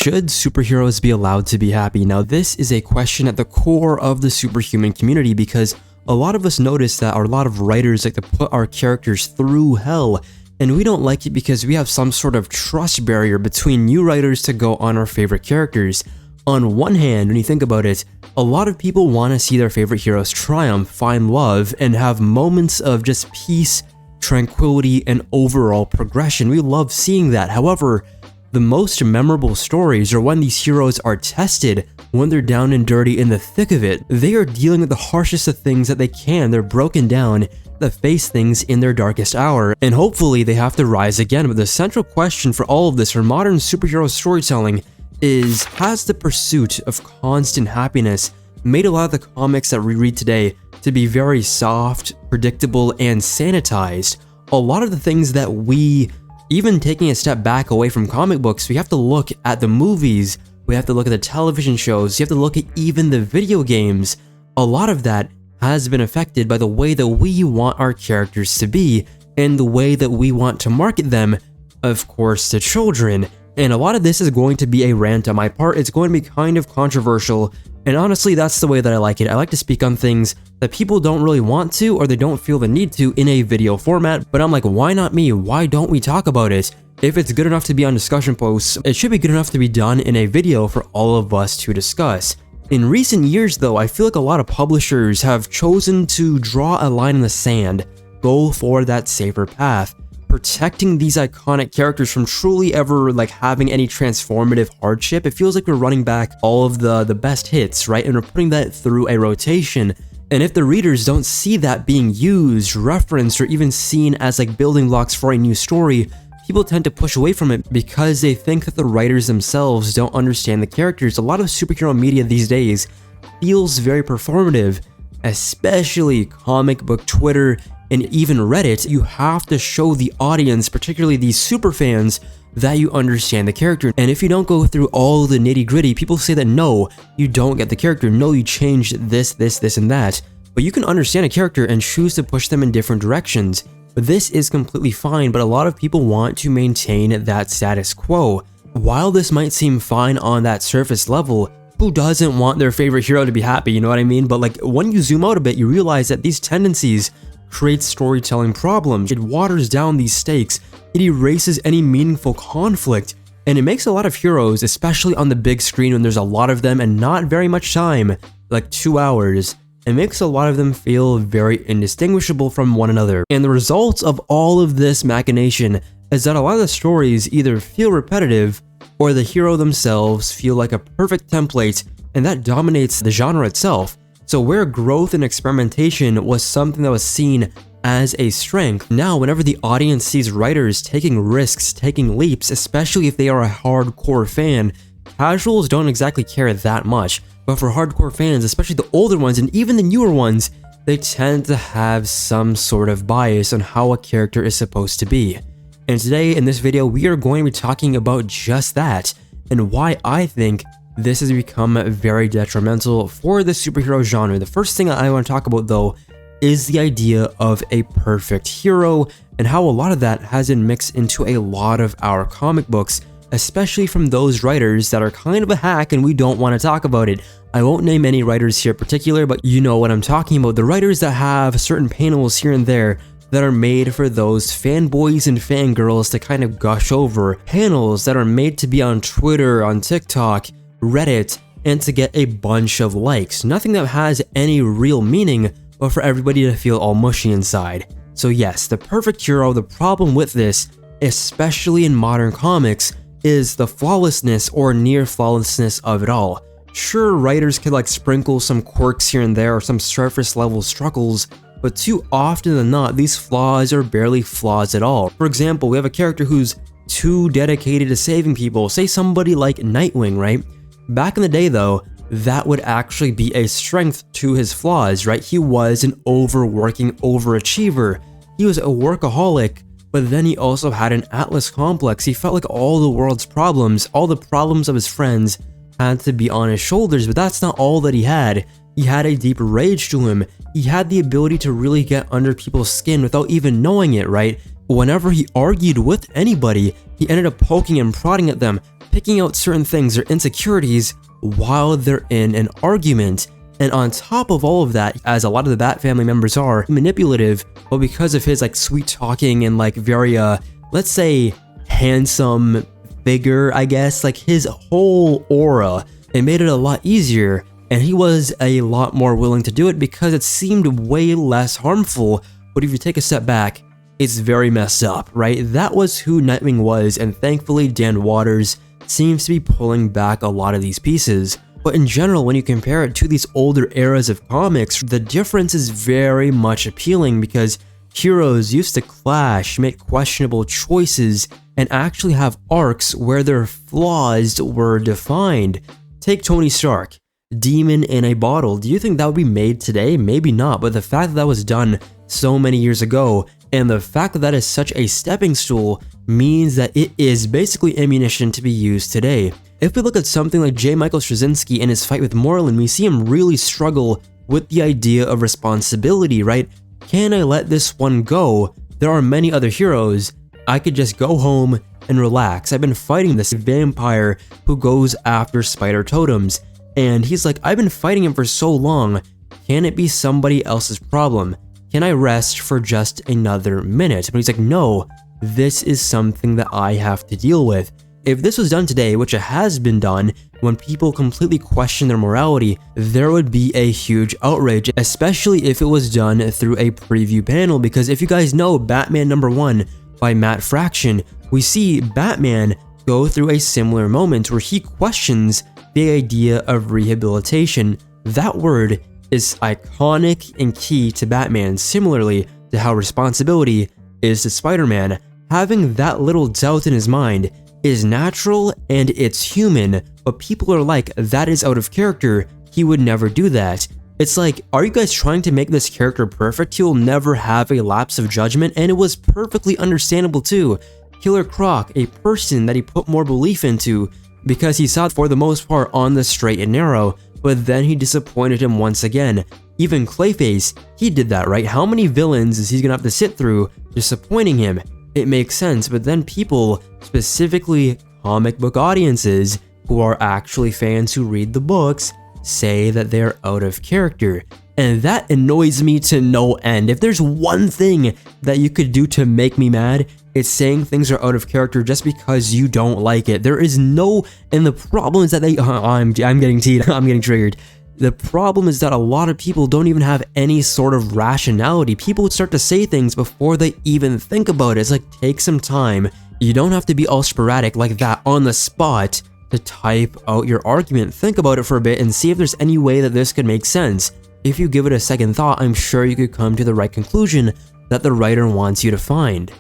Should superheroes be allowed to be happy? Now, this is a question at the core of the superhuman community because a lot of us notice that a lot of writers like to put our characters through hell, and we don't like it because we have some sort of trust barrier between new writers to go on our favorite characters. On one hand, when you think about it, a lot of people want to see their favorite heroes triumph, find love, and have moments of just peace, tranquility, and overall progression. We love seeing that. However, the most memorable stories are when these heroes are tested, when they're down and dirty in the thick of it. They are dealing with the harshest of things that they can. They're broken down, that face things in their darkest hour, and hopefully they have to rise again. But the central question for all of this, for modern superhero storytelling, is has the pursuit of constant happiness made a lot of the comics that we read today to be very soft, predictable, and sanitized? A lot of the things that we, even taking a step back away from comic books, we have to look at the movies, we have to look at the television shows, you have to look at even the video games. A lot of that has been affected by the way that we want our characters to be and the way that we want to market them, of course, to children. And a lot of this is going to be a rant on my part. It's going to be kind of controversial, and honestly, that's the way that I like it. I like to speak on things that people don't really want to or they don't feel the need to in a video format, but I'm like, why not me? Why don't we talk about it? If it's good enough to be on discussion posts, it should be good enough to be done in a video for all of us to discuss. In recent years though, I feel like a lot of publishers have chosen to draw a line in the sand, go for that safer path, protecting these iconic characters from truly ever having any transformative hardship. It feels like we're running back all of the best hits, right? And we're putting that through a rotation. And if the readers don't see that being used, referenced, or even seen as building blocks for a new story, people tend to push away from it because they think that the writers themselves don't understand the characters. A lot of superhero media these days feels very performative, especially comic book Twitter and even Reddit. You have to show the audience, particularly these super fans, that you understand the character. And if you don't go through all the nitty-gritty, people say that no, you don't get the character, no, you changed this, and that. But you can understand a character and choose to push them in different directions. This is completely fine, but a lot of people want to maintain that status quo. While this might seem fine on that surface level, who doesn't want their favorite hero to be happy, you know what I mean? But when you zoom out a bit, you realize that these tendencies create storytelling problems. It waters down these stakes, it erases any meaningful conflict, and it makes a lot of heroes, especially on the big screen when there's a lot of them and not very much time, 2 hours, it makes a lot of them feel very indistinguishable from one another. And the result of all of this machination is that a lot of the stories either feel repetitive or the hero themselves feel like a perfect template, and that dominates the genre itself. So where growth and experimentation was something that was seen as a strength, now whenever the audience sees writers taking risks, taking leaps, especially if they are a hardcore fan, casuals don't exactly care that much. But for hardcore fans, especially the older ones and even the newer ones, they tend to have some sort of bias on how a character is supposed to be. And today in this video, we are going to be talking about just that and why I think this has become very detrimental for the superhero genre. The first thing I want to talk about though is the idea of a perfect hero and how a lot of that has been mixed into a lot of our comic books, especially from those writers that are kind of a hack and we don't want to talk about it. I won't name any writers here in particular, but you know what I'm talking about. The writers that have certain panels here and there that are made for those fanboys and fangirls to kind of gush over. Panels that are made to be on Twitter, on TikTok, Reddit, and to get a bunch of likes. Nothing that has any real meaning, but for everybody to feel all mushy inside. So yes, the perfect hero, the problem with this, especially in modern comics, is the flawlessness or near flawlessness of it all. Sure, writers could sprinkle some quirks here and there or some surface level struggles, but too often than not, these flaws are barely flaws at all. For example, we have a character who's too dedicated to saving people, say somebody like Nightwing, right? Back in the day though, that would actually be a strength to his flaws, right? He was an overworking overachiever. He was a workaholic, but then he also had an Atlas complex. He felt like all the world's problems, all the problems of his friends had to be on his shoulders, but that's not all that he had. He had a deep rage to him. He had the ability to really get under people's skin without even knowing it, right? Whenever he argued with anybody, he ended up poking and prodding at them, picking out certain things or insecurities while they're in an argument. And on top of all of that, as a lot of the Bat family members are manipulative, but because of his like sweet talking and like very let's say handsome figure, I guess, like his whole aura, it made it a lot easier, and he was a lot more willing to do it because it seemed way less harmful. But if you take a step back, it's very messed up, right? That was who Nightwing was, and thankfully Dan Watters seems to be pulling back a lot of these pieces. But in general, when you compare it to these older eras of comics, the difference is very much appealing because heroes used to clash, make questionable choices, and actually have arcs where their flaws were defined. Take Tony Stark, demon in a bottle. Do you think that would be made today? Maybe not, but the fact that that was done so many years ago, and the fact that that is such a stepping stool, means that it is basically ammunition to be used today. If we look at something like J. Michael Straczynski in his fight with Morlun, we see him really struggle with the idea of responsibility, right? Can I let this one go? There are many other heroes. I could just go home and relax. I've been fighting this vampire who goes after spider totems, and he's like, I've been fighting him for so long. Can it be somebody else's problem? Can I rest for just another minute? But he's like, no, this is something that I have to deal with. If this was done today, which it has been done, when people completely question their morality, there would be a huge outrage, especially if it was done through a preview panel, because if you guys know Batman #1 by Matt Fraction, we see Batman go through a similar moment where he questions the idea of rehabilitation. That word is iconic and key to Batman, similarly to how responsibility is to Spider-Man. Having that little doubt in his mind is natural and it's human, but people are like, that is out of character, he would never do that. It's like, are you guys trying to make this character perfect? He will never have a lapse of judgment, and it was perfectly understandable too. Killer Croc, a person that he put more belief into because he saw it for the most part on the straight and narrow, but then he disappointed him once again. Even Clayface, he did that, right? How many villains is he gonna have to sit through disappointing him? It makes sense, but then people, specifically comic book audiences who are actually fans who read the books, say that they're out of character. And that annoys me to no end. If there's one thing that you could do to make me mad, it's saying things are out of character just because you don't like it. There is no, and the problem is that I'm getting teed, I'm getting triggered. The problem is that a lot of people don't even have any sort of rationality. People would start to say things before they even think about it. It's like, take some time. You don't have to be all sporadic like that on the spot to type out your argument. Think about it for a bit and see if there's any way that this could make sense. If you give it a second thought, I'm sure you could come to the right conclusion that the writer wants you to find.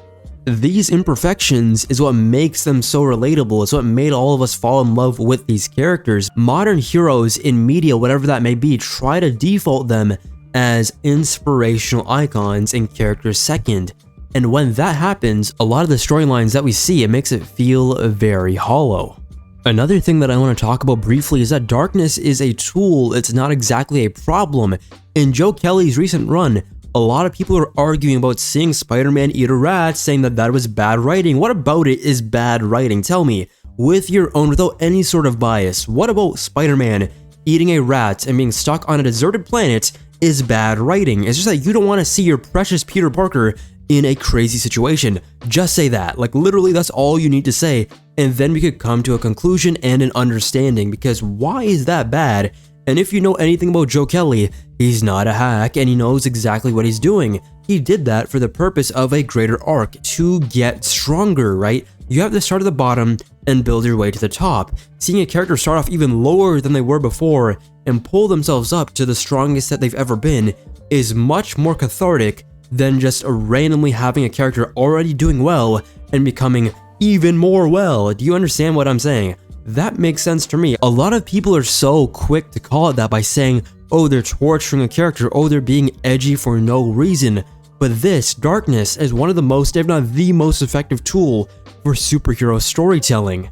These imperfections is what makes them so relatable. It's what made all of us fall in love with these characters. Modern heroes in media, whatever that may be, try to default them as inspirational icons and characters second. And when that happens, a lot of the storylines that we see, it makes it feel very hollow. Another thing that I want to talk about briefly is that darkness is a tool, it's not exactly a problem. In Joe Kelly's recent run, a lot of people are arguing about seeing Spider-Man eat a rat, saying that that was bad writing. What about it is bad writing? Tell me, with your own, without any sort of bias, what about Spider-Man eating a rat and being stuck on a deserted planet is bad writing? It's just that you don't want to see your precious Peter Parker in a crazy situation. Just say that. Like, literally, that's all you need to say, and then we could come to a conclusion and an understanding, because why is that bad? And if you know anything about Joe Kelly, he's not a hack and he knows exactly what he's doing. He did that for the purpose of a greater arc, to get stronger, right? You have to start at the bottom and build your way to the top. Seeing a character start off even lower than they were before and pull themselves up to the strongest that they've ever been is much more cathartic than just randomly having a character already doing well and becoming even more well. Do you understand what I'm saying? That makes sense to me. A lot of people are so quick to call it that by saying, oh, they're torturing a character, oh, they're being edgy for no reason. But this, darkness, is one of the most, if not the most effective tool for superhero storytelling.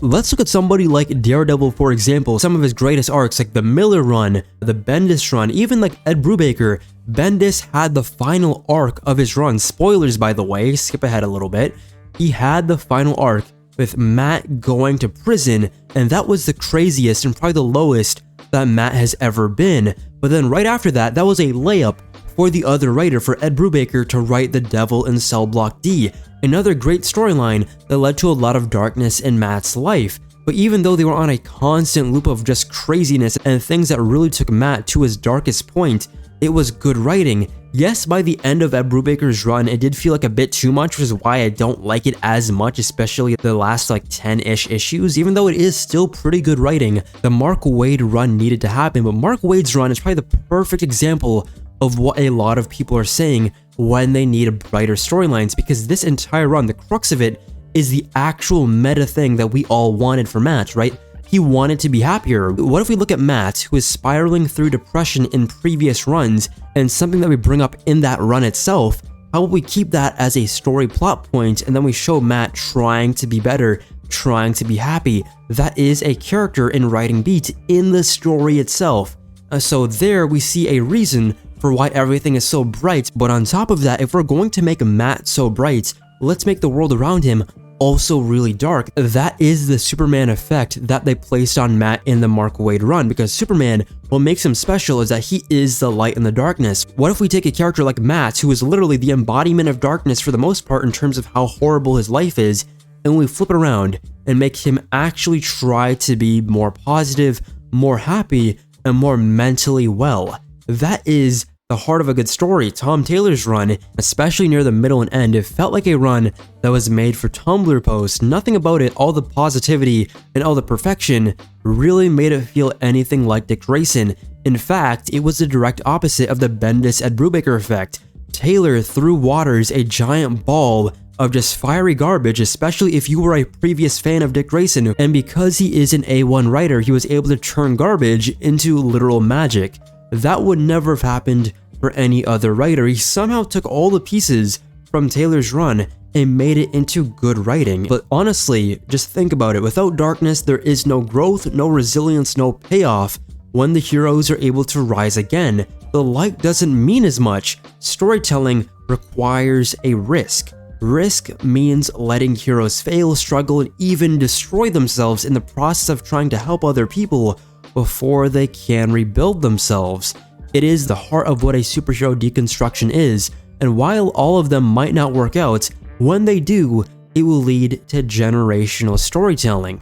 Let's look at somebody like Daredevil, for example. Some of his greatest arcs, like the Miller run, the Bendis run, even like Ed Brubaker. Bendis had the final arc of his run. Spoilers, by the way, skip ahead a little bit. He had the final arc with Matt going to prison, and that was the craziest and probably the lowest that Matt has ever been. But then right after that, that was a layup for the other writer, for Ed Brubaker, to write The Devil in Cell Block D, another great storyline that led to a lot of darkness in Matt's life. But even though they were on a constant loop of just craziness and things that really took Matt to his darkest point, it was good writing. Yes, by the end of Ed Brubaker's run, it did feel like a bit too much, which is why I don't like it as much, especially the last like 10-ish issues. Even though it is still pretty good writing, the Mark Waid run needed to happen, but Mark Waid's run is probably the perfect example of what a lot of people are saying when they need brighter storylines, because this entire run, the crux of it, is the actual meta thing that we all wanted for Matt, right? He wanted to be happier. What if we look at Matt, who is spiraling through depression in previous runs, and something that we bring up in that run itself, how about we keep that as a story plot point, and then we show Matt trying to be better, trying to be happy. That is a character in writing beat in the story itself. So there we see a reason for why everything is so bright, but on top of that, if we're going to make Matt so bright, let's make the world around him also really dark. That is the Superman effect that they placed on Matt in the Mark Waid run, because Superman, what makes him special is that he is the light in the darkness. What if we take a character like Matt, who is literally the embodiment of darkness for the most part in terms of how horrible his life is, and we flip it around and make him actually try to be more positive, more happy, and more mentally well? That is the heart of a good story. Tom Taylor's run, especially near the middle and end, it felt like a run that was made for Tumblr posts. Nothing about it, all the positivity and all the perfection, really made it feel anything like Dick Grayson. In fact, it was the direct opposite of the Bendis Ed Brubaker effect. Taylor threw Waters a giant ball of just fiery garbage, especially if you were a previous fan of Dick Grayson, and because he is an A1 writer, he was able to turn garbage into literal magic. That would never have happened for any other writer. He somehow took all the pieces from Taylor's run and made it into good writing. But honestly, just think about it. Without darkness, there is no growth, no resilience, no payoff. When the heroes are able to rise again, the light doesn't mean as much. Storytelling requires a risk. Risk means letting heroes fail, struggle, and even destroy themselves in the process of trying to help other people before they can rebuild themselves. It is the heart of what a superhero deconstruction is, and while all of them might not work out, when they do, it will lead to generational storytelling.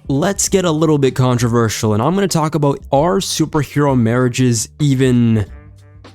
Let's get a little bit controversial, and I'm going to talk about, are superhero marriages even,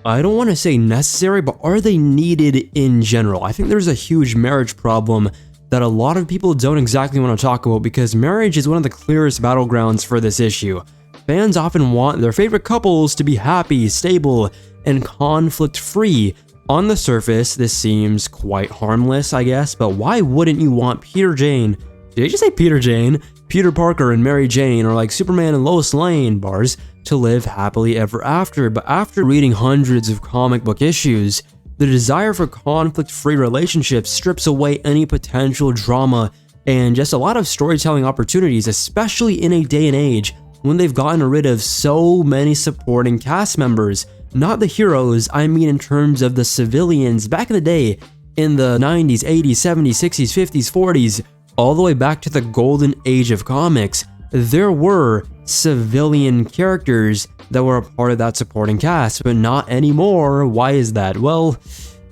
I don't want to say necessary, but are they needed in general? I think there's a huge marriage problem that a lot of people don't exactly want to talk about, because marriage is one of the clearest battlegrounds for this issue. Fans often want their favorite couples to be happy, stable, and conflict-free. On the surface, this seems quite harmless, I guess, but why wouldn't you want Peter Jane? Did I just say Peter Jane? Peter Parker and Mary Jane, or like Superman and Lois Lane, bars, to live happily ever after. But after reading hundreds of comic book issues, the desire for conflict-free relationships strips away any potential drama and just a lot of storytelling opportunities, especially in a day and age when they've gotten rid of so many supporting cast members. Not the heroes, I mean in terms of the civilians. Back in the day, in the 90s, 80s, 70s, 60s, 50s, 40s, all the way back to the golden age of comics, there were civilian characters that were a part of that supporting cast, but not anymore. Why is that? Well,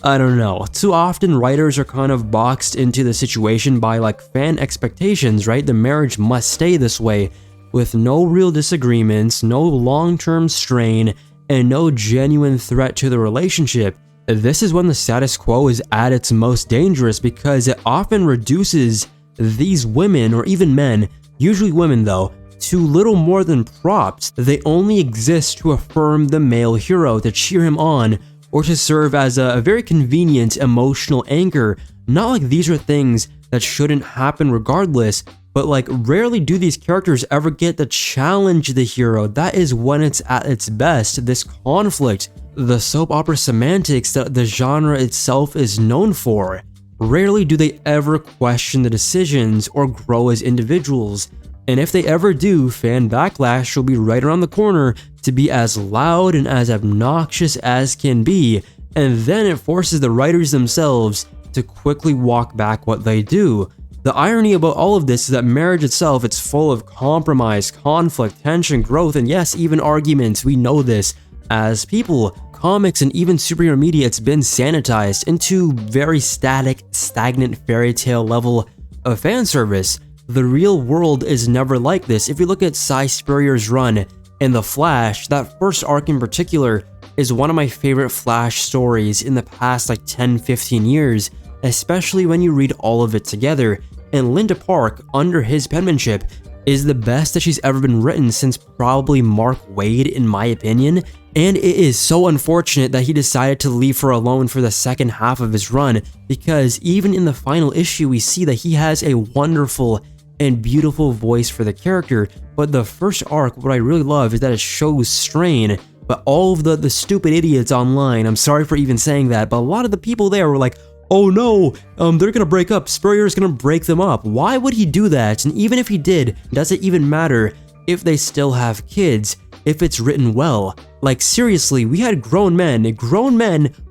I don't know. Too often writers are kind of boxed into the situation by like fan expectations, right? The marriage must stay this way, with no real disagreements, no long-term strain, and no genuine threat to the relationship. This is when the status quo is at its most dangerous, because it often reduces these women, or even men, usually women though, to little more than props. They only exist to affirm the male hero, to cheer him on, or to serve as a very convenient emotional anchor. Not like these are things that shouldn't happen regardless, but like rarely do these characters ever get to challenge the hero. That is when it's at its best, this conflict, the soap opera semantics that the genre itself is known for. Rarely do they ever question the decisions or grow as individuals. And if they ever do, fan backlash will be right around the corner to be as loud and as obnoxious as can be, and then it forces the writers themselves to quickly walk back what they do. The irony about all of this is that marriage itself, it's full of compromise, conflict, tension, growth, and yes, even arguments. We know this. As people, comics, and even superhero media, it's been sanitized into very static, stagnant fairy tale level of fan service. The real world is never like this. If you look at Cy Spurrier's run in The Flash, that first arc in particular is one of my favorite Flash stories in the past like 10-15 years, especially when you read all of it together. And Linda Park, under his penmanship, is the best that she's ever been written since probably Mark Waid, in my opinion. And it is so unfortunate that he decided to leave her alone for the second half of his run, because even in the final issue we see that he has a wonderful and beautiful voice for the character. But the first arc, what I really love is that it shows strain, but all of the stupid idiots online, I'm sorry for even saying that, but a lot of the people there were like, oh no, they're gonna break up, Spurrier's gonna break them up. Why would he do that? And even if he did, does it even matter if they still have kids, if it's written well? Like seriously, we had grown men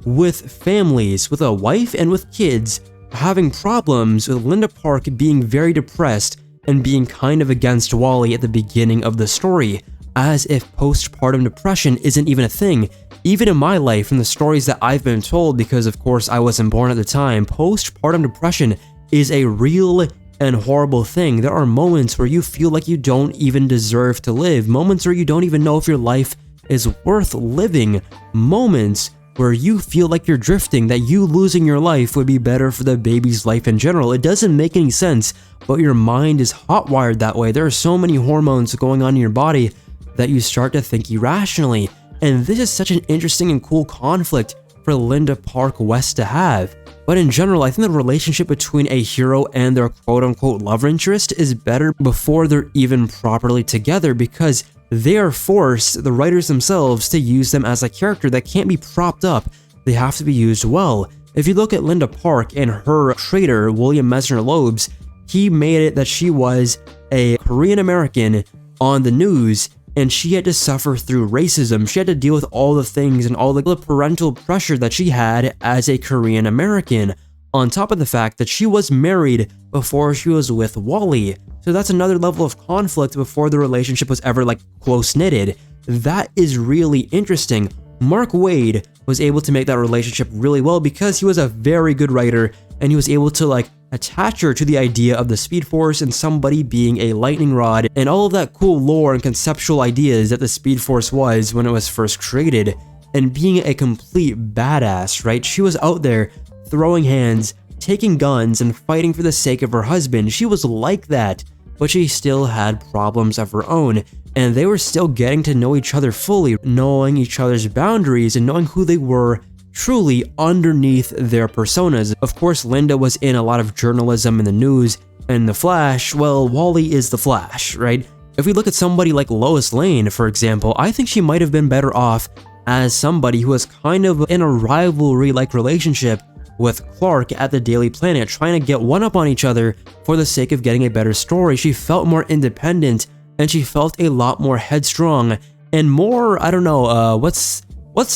with families, with a wife and with kids, having problems with Linda Park being very depressed and being kind of against Wally at the beginning of the story, as if postpartum depression isn't even a thing. Even in my life, in the stories that I've been told, because of course I wasn't born at the time, postpartum depression is a real and horrible thing. There are moments where you feel like you don't even deserve to live, moments where you don't even know if your life is worth living, moments where you feel like you're drifting, that you losing your life would be better for the baby's life in general. It doesn't make any sense, but your mind is hot-wired that way. There are so many hormones going on in your body that you start to think irrationally. And this is such an interesting and cool conflict for Linda Park West to have. But in general, I think the relationship between a hero and their quote-unquote love interest is better before they're even properly together, because they are forced, the writers themselves, to use them as a character that can't be propped up. They have to be used well. If you look at Linda Park and her traitor, William Messner Loebs, he made it that she was a Korean American on the news, and she had to suffer through racism. She had to deal with all the things and all the parental pressure that she had as a Korean American, on top of the fact that she was married before she was with Wally. So that's another level of conflict before the relationship was ever like close-knitted. That is really interesting. Mark Waid was able to make that relationship really well because he was a very good writer, and he was able to like attach her to the idea of the Speed Force and somebody being a lightning rod and all of that cool lore and conceptual ideas that the Speed Force was when it was first created, and being a complete badass, right? She was out there throwing hands, taking guns, and fighting for the sake of her husband. She was like that, but she still had problems of her own, and they were still getting to know each other fully, knowing each other's boundaries and knowing who they were truly underneath their personas. Of course, Linda was in a lot of journalism and the news, and The Flash, well, Wally is The Flash, right? If we look at somebody like Lois Lane, for example, I think she might have been better off as somebody who was kind of in a rivalry-like relationship with Clark at the Daily Planet, trying to get one up on each other for the sake of getting a better story. She felt more independent, and she felt a lot more headstrong and more, I don't know, what's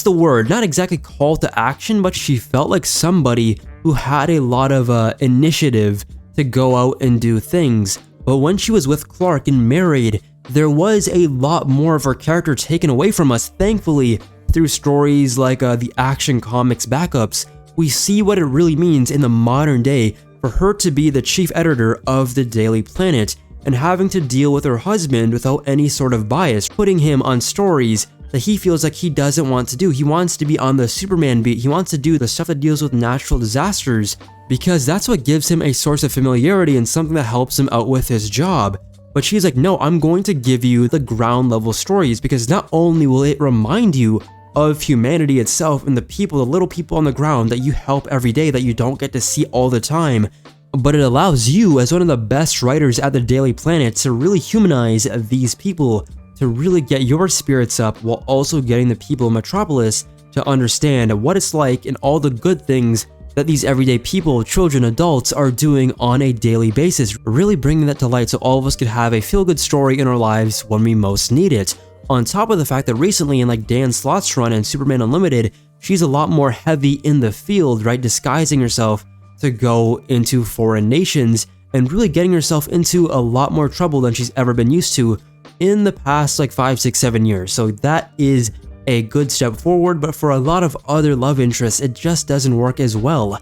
the word? Not exactly call to action, but she felt like somebody who had a lot of initiative to go out and do things. But when she was with Clark and married, there was a lot more of her character taken away from us. Thankfully, through stories like the Action Comics backups, we see what it really means in the modern day for her to be the chief editor of the Daily Planet and having to deal with her husband without any sort of bias, putting him on stories that he feels like he doesn't want to do. He wants to be on the Superman beat. He wants to do the stuff that deals with natural disasters because that's what gives him a source of familiarity and something that helps him out with his job. But she's like, no, I'm going to give you the ground level stories because not only will it remind you of humanity itself and the people, the little people on the ground that you help every day that you don't get to see all the time, but it allows you as one of the best writers at the Daily Planet to really humanize these people, to really get your spirits up while also getting the people in Metropolis to understand what it's like and all the good things that these everyday people, children, adults are doing on a daily basis, really bringing that to light so all of us could have a feel-good story in our lives when we most need it. On top of the fact that recently in like Dan Slott's run in Superman Unlimited, she's a lot more heavy in the field, right, disguising herself to go into foreign nations and really getting herself into a lot more trouble than she's ever been used to in the past like 5, 6, 7 years. So that is a good step forward, but for a lot of other love interests, it just doesn't work as well.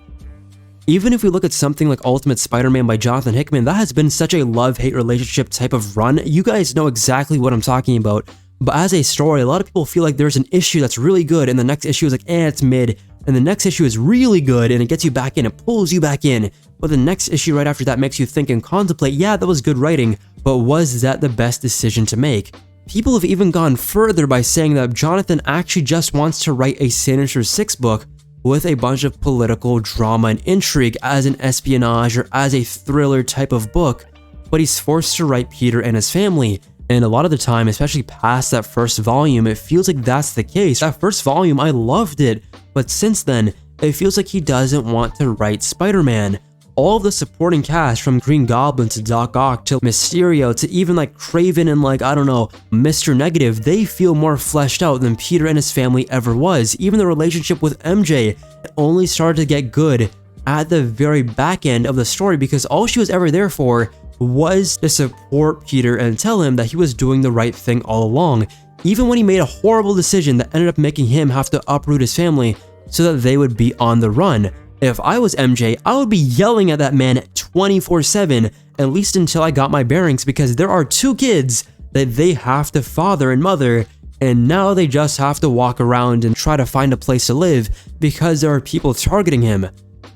Even if we look at something like Ultimate Spider-Man by Jonathan Hickman, that has been such a love-hate relationship type of run. You guys know exactly what I'm talking about. But as a story, a lot of people feel like there's an issue that's really good, and the next issue is like, it's mid, and the next issue is really good, and it gets you back in, it pulls you back in. But the next issue right after that makes you think and contemplate, yeah, that was good writing, but was that the best decision to make? People have even gone further by saying that Jonathan actually just wants to write a Sinister Six book with a bunch of political drama and intrigue as an espionage or as a thriller type of book, but he's forced to write Peter and his family. And a lot of the time, especially past that first volume, it feels like that's the case. That first volume, I loved it, but since then, it feels like he doesn't want to write Spider-Man. All of the supporting cast, from Green Goblin to Doc Ock to Mysterio to even like Kraven and like, I don't know, Mr. Negative, they feel more fleshed out than Peter and his family ever was. Even the relationship with MJ only started to get good at the very back end of the story because all she was ever there for was to support Peter and tell him that he was doing the right thing all along, even when he made a horrible decision that ended up making him have to uproot his family so that they would be on the run. If I was MJ, I would be yelling at that man 24/7, at least until I got my bearings, because there are 2 kids that they have to father and mother, and now they just have to walk around and try to find a place to live because there are people targeting him.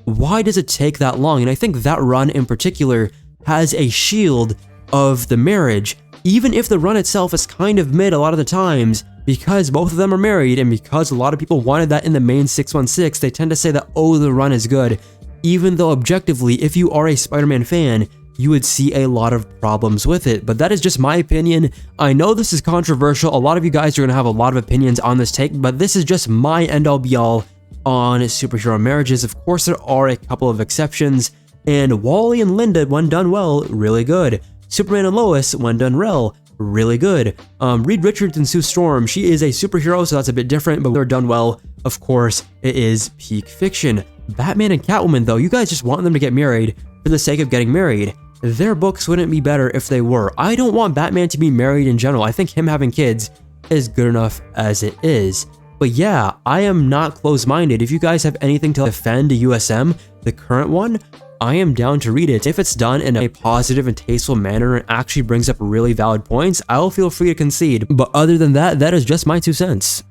Why does it take that long? And I think that run in particular has a shield of the marriage, even if the run itself is kind of mid a lot of the times, because both of them are married and because a lot of people wanted that in the main 616, they tend to say that, oh, the run is good, even though objectively, if you are a Spider-Man fan, you would see a lot of problems with it. But that is just my opinion. I know this is controversial. A lot of you guys are going to have a lot of opinions on this take, but this is just my end-all be-all on superhero marriages. Of course, there are a couple of exceptions, and Wally and Linda, when done well, really good. Superman and Lois, when done well, really good. Reed Richards and Sue Storm, she is a superhero, so that's a bit different, but they're done well. Of course, it is peak fiction. Batman and Catwoman, though, you guys just want them to get married for the sake of getting married. Their books wouldn't be better if they were. I don't want Batman to be married in general. I think him having kids is good enough as it is. But yeah, I am not close-minded. If you guys have anything to defend the USM, the current one, I am down to read it. If it's done in a positive and tasteful manner and actually brings up really valid points, I'll feel free to concede. But other than that, that is just my 2 cents.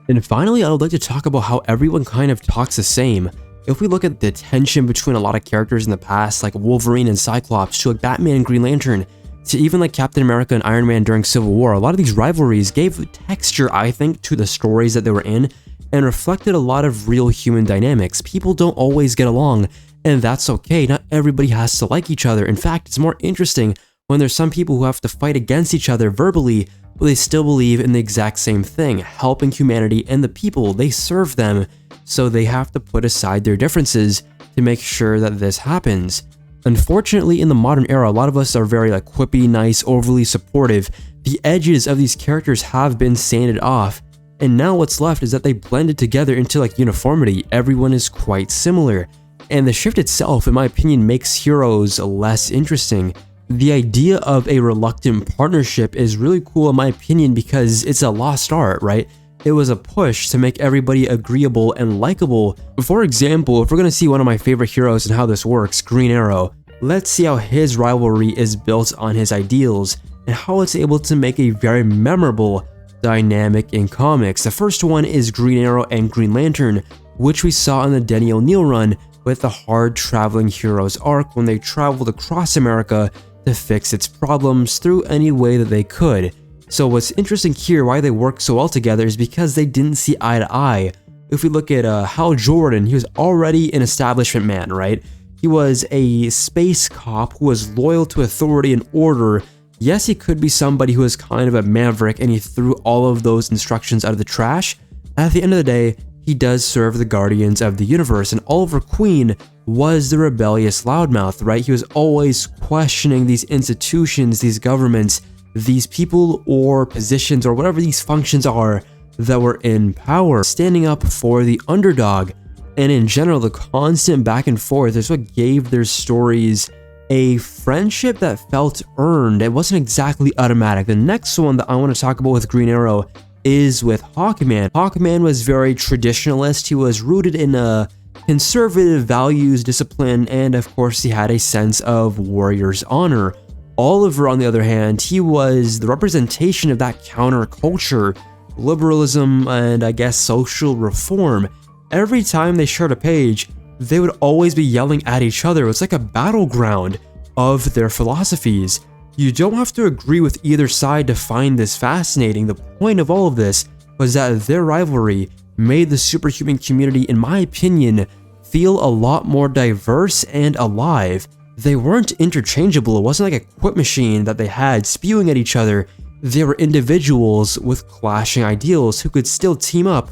And finally, I would like to talk about how everyone kind of talks the same. If we look at the tension between a lot of characters in the past, like Wolverine and Cyclops, to like Batman and Green Lantern, to even like Captain America and Iron Man during Civil War, a lot of these rivalries gave texture, I think, to the stories that they were in and reflected a lot of real human dynamics. People don't always get along, and that's okay. Not everybody has to like each other. In fact, it's more interesting when there's some people who have to fight against each other verbally, but they still believe in the exact same thing, helping humanity and the people they serve them, so they have to put aside their differences to make sure that this happens. Unfortunately, in the modern era, a lot of us are very like quippy, nice, overly supportive. The edges of these characters have been sanded off, and now what's left is that they blended together into like uniformity. Everyone is quite similar, and the shift itself, in my opinion, makes heroes less interesting. The idea of a reluctant partnership is really cool in my opinion because it's a lost art, right? It was a push to make everybody agreeable and likable. For example, if we're gonna see one of my favorite heroes and how this works, Green Arrow, let's see how his rivalry is built on his ideals and how it's able to make a very memorable dynamic in comics. The first one is Green Arrow and Green Lantern, which we saw in the Denny O'Neil run with the Hard Traveling Heroes arc when they traveled across America to fix its problems through any way that they could. So what's interesting here, why they work so well together, is because they didn't see eye to eye. If we look at Hal Jordan, he was already an establishment man, right? He was a space cop who was loyal to authority and order. Yes, he could be somebody who was kind of a maverick and he threw all of those instructions out of the trash. At the end of the day, he does serve the Guardians of the Universe, and Oliver Queen was the rebellious loudmouth, right? He was always questioning these institutions, these governments, these people or positions or whatever these functions are that were in power, standing up for the underdog. And in general, the constant back and forth is what gave their stories a friendship that felt earned. It wasn't exactly automatic. The next one that I want to talk about with Green Arrow is with Hawkman. Hawkman was very traditionalist. He was rooted in a conservative values, discipline, and of course he had a sense of warrior's honor. Oliver, on the other hand, he was the representation of that counterculture, liberalism, and I guess social reform. Every time they shared a page, they would always be yelling at each other. It's like a battleground of their philosophies. You don't have to agree with either side to find this fascinating. The point of all of this was that their rivalry made the superhuman community, in my opinion, feel a lot more diverse and alive. They weren't interchangeable. It wasn't like a quip machine that they had spewing at each other. They were individuals with clashing ideals who could still team up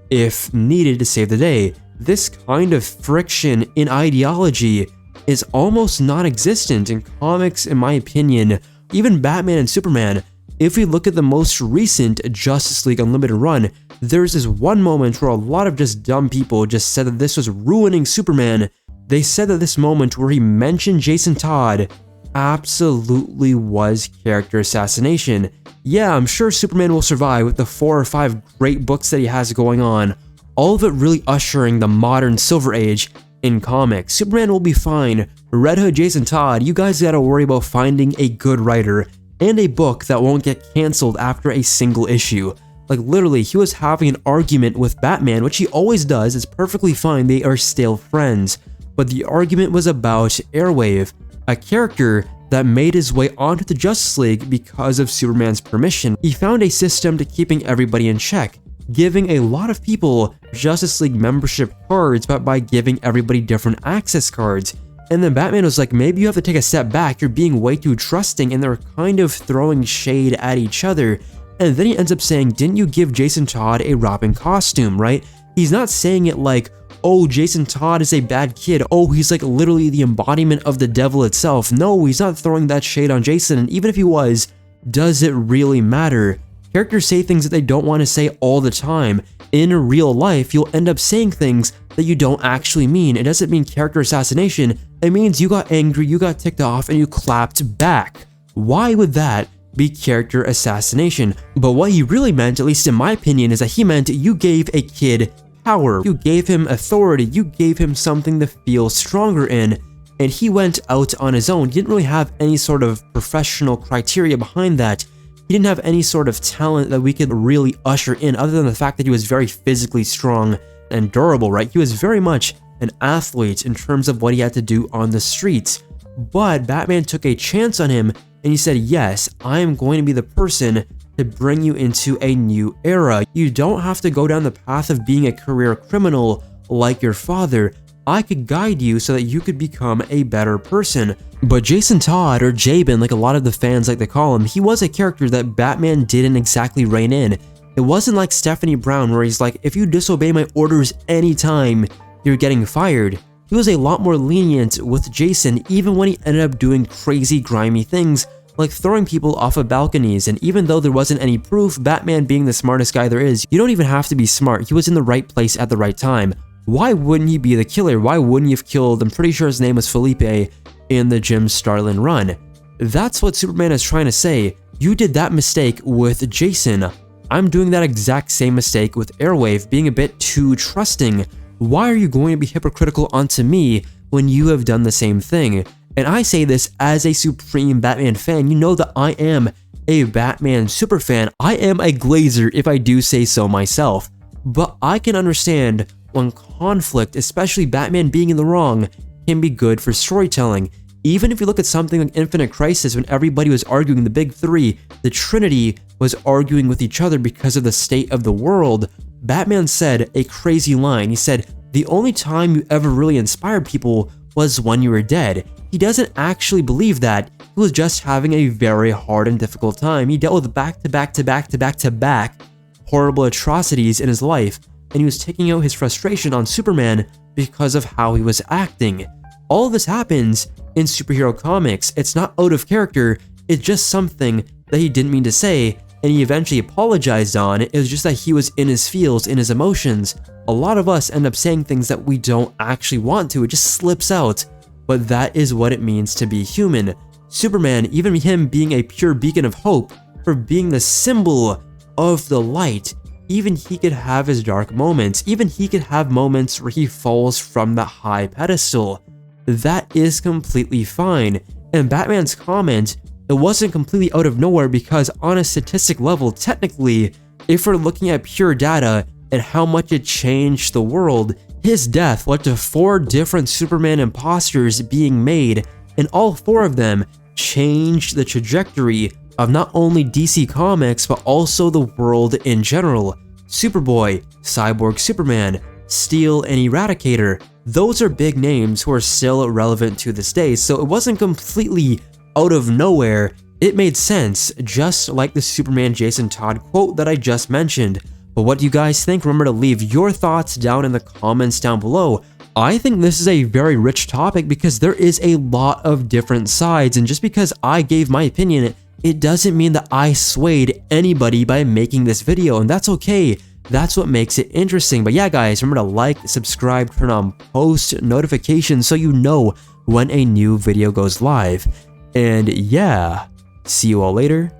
if needed to save the day. This kind of friction in ideology is almost non-existent in comics, in my opinion. Even Batman and Superman, if we look at the most recent Justice League Unlimited run, there's this one moment where a lot of just dumb people just said that this was ruining Superman. They said that this moment where he mentioned Jason Todd absolutely was character assassination. Yeah, I'm sure Superman will survive with the 4 or 5 great books that he has going on, all of it really ushering the modern Silver Age in comics. Superman will be fine. Red Hood Jason Todd, you guys gotta worry about finding a good writer and a book that won't get cancelled after a single issue. Like literally, he was having an argument with Batman, which he always does. It's perfectly fine, they are still friends. But the argument was about Airwave, a character that made his way onto the Justice League because of Superman's permission. He found a system to keeping everybody in check, giving a lot of people Justice League membership cards, but by giving everybody different access cards. And then Batman was like, maybe you have to take a step back, you're being way too trusting, and they're kind of throwing shade at each other. And then he ends up saying, didn't you give Jason Todd a Robin costume, right? He's not saying it like, oh, Jason Todd is a bad kid, oh, he's like literally the embodiment of the devil itself. No, he's not throwing that shade on Jason, and even if he was, does it really matter? Characters say things that they don't want to say all the time. In real life, you'll end up saying things that you don't actually mean. It doesn't mean character assassination, it means you got angry, you got ticked off, and you clapped back. Why would that be character assassination? But what he really meant, at least in my opinion, is that he meant you gave a kid power, you gave him authority, you gave him something to feel stronger in, and he went out on his own. He didn't really have any sort of professional criteria behind that. He didn't have any sort of talent that we could really usher in other than the fact that he was very physically strong and durable, right? He was very much an athlete in terms of what he had to do on the streets. But Batman took a chance on him and he said, yes, I am going to be the person to bring you into a new era. You don't have to go down the path of being a career criminal like your father. I could guide you so that you could become a better person. But Jason Todd, or Jabin, like a lot of the fans like to call him, he was a character that Batman didn't exactly rein in. It wasn't like Stephanie Brown where he's like, if you disobey my orders anytime, you're getting fired. He was a lot more lenient with Jason even when he ended up doing crazy grimy things like throwing people off of balconies. And even though there wasn't any proof, Batman being the smartest guy there is, you don't even have to be smart. He was in the right place at the right time. Why wouldn't he be the killer? Why wouldn't he have killed, I'm pretty sure his name was Felipe, in the Jim Starlin run? That's what Superman is trying to say. You did that mistake with Jason. I'm doing that exact same mistake with Airwave, being a bit too trusting. Why are you going to be hypocritical onto me when you have done the same thing? And I say this as a supreme Batman fan. You know that I am a Batman superfan. I am a glazer if I do say so myself. But I can understand when conflict, especially Batman being in the wrong, can be good for storytelling. Even if you look at something like Infinite Crisis, when everybody was arguing, the big three, the Trinity was arguing with each other because of the state of the world, Batman said a crazy line. He said, the only time you ever really inspired people was when you were dead. He doesn't actually believe that. He was just having a very hard and difficult time. He dealt with back-to-back horrible atrocities in his life, and he was taking out his frustration on Superman because of how he was acting. All of this happens in superhero comics. It's not out of character, it's just something that he didn't mean to say, and he eventually apologized on. It was just that he was in his feels, in his emotions. A lot of us end up saying things that we don't actually want to. It just slips out. but that is what it means to be human. Superman, even him being a pure beacon of hope, for being the symbol of the light, even he could have his dark moments. Even he could have moments where he falls from that high pedestal. That is completely fine. And Batman's comment, it wasn't completely out of nowhere, because on a statistic level, technically, if we're looking at pure data and how much it changed the world, his death led to 4 different Superman imposters being made, and all 4 of them changed the trajectory of not only DC Comics, but also the world in general. Superboy, Cyborg Superman, Steel, and Eradicator, those are big names who are still relevant to this day, so it wasn't completely out of nowhere. It made sense, just like the Superman Jason Todd quote that I just mentioned. But what do you guys think? Remember to leave your thoughts down in the comments down below. I think this is a very rich topic because there is a lot of different sides, and just because I gave my opinion, it doesn't mean that I swayed anybody by making this video, and that's okay. That's what makes it interesting. But yeah, guys, remember to like, subscribe, turn on post notifications so you know when a new video goes live. And yeah, see you all later.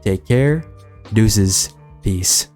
Take care. Deuces. Peace.